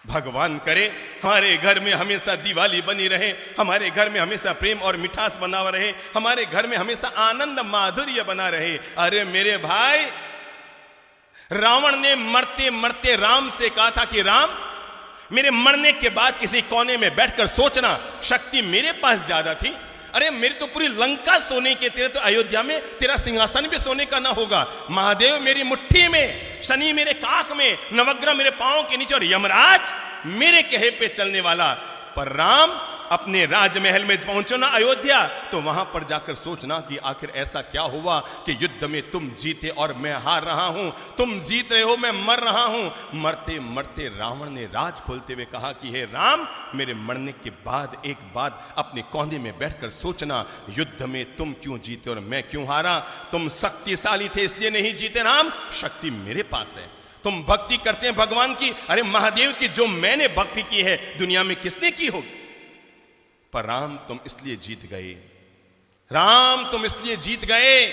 भगवान करे हमारे घर में हमेशा दिवाली बनी रहे, हमारे घर में हमेशा प्रेम और मिठास बना रहे, हमारे घर में हमेशा आनंद माधुर्य बना रहे। अरे मेरे भाई, रावण ने मरते मरते राम से कहा था कि राम, मेरे मरने के बाद किसी कोने में बैठकर सोचना, शक्ति मेरे पास ज्यादा थी। अरे मेरी तो पूरी लंका सोने के, तेरे तो अयोध्या में तेरा सिंहासन भी सोने का ना होगा। महादेव मेरी मुट्ठी में, शनि मेरे काख में, नवग्रह मेरे पांव के नीचे और यमराज मेरे कहे पे चलने वाला। पर राम अपने राजमहल में पहुंचो ना अयोध्या, तो वहां पर जाकर सोचना कि आखिर ऐसा क्या हुआ कि युद्ध में तुम जीते और मैं हार रहा हूं, तुम जीत रहे हो मैं मर रहा हूं। मरते मरते रावण ने राज खोलते हुए कहा कि हे राम, मेरे मरने के बाद एक बात अपने कोने में बैठकर सोचना, युद्ध में तुम क्यों जीते और मैं क्यों हारा? तुम शक्तिशाली थे इसलिए नहीं जीते राम, शक्ति मेरे पास है। तुम भक्ति करते हैं भगवान की, अरे महादेव की जो मैंने भक्ति की है दुनिया में किसने की होगी? पर राम तुम इसलिए जीत गए, राम तुम इसलिए जीत गए।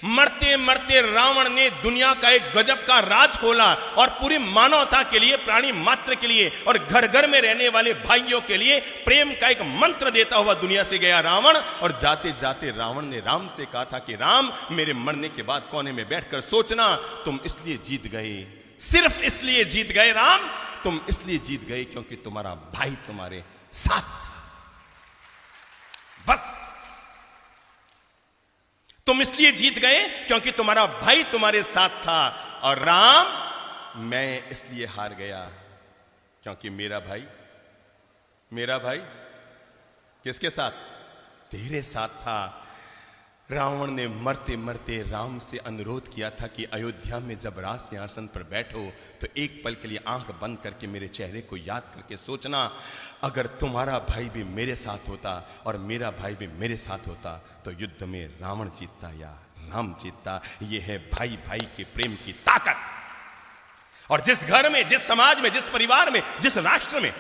मरते मरते रावण ने दुनिया का एक गजब का राज खोला और पूरी मानवता के लिए, प्राणी मात्र के लिए और घर घर में रहने वाले भाइयों के लिए प्रेम का एक मंत्र देता हुआ दुनिया से गया रावण। और जाते जाते रावण ने राम से कहा था कि राम, मेरे मरने के बाद कोने में बैठकर सोचना, तुम इसलिए जीत गए, सिर्फ इसलिए जीत गए राम, तुम इसलिए जीत गए क्योंकि तुम्हारा भाई तुम्हारे साथ, बस तुम इसलिए जीत गए क्योंकि तुम्हारा भाई तुम्हारे साथ था। और राम, मैं इसलिए हार गया क्योंकि मेरा भाई किसके साथ? तेरे साथ था। रावण ने मरते मरते राम से अनुरोध किया था कि अयोध्या में जब राज सिंहासन पर बैठो तो एक पल के लिए आंख बंद करके मेरे चेहरे को याद करके सोचना, अगर तुम्हारा भाई भी मेरे साथ होता और मेरा भाई भी मेरे साथ होता तो युद्ध में रावण जीतता या राम जीतता। यह है भाई भाई के प्रेम की ताकत। और जिस घर में, जिस समाज में, जिस परिवार में, जिस राष्ट्र में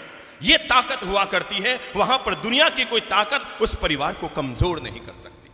यह ताकत हुआ करती है, वहां पर दुनिया की कोई ताकत उस परिवार को कमजोर नहीं कर सकती।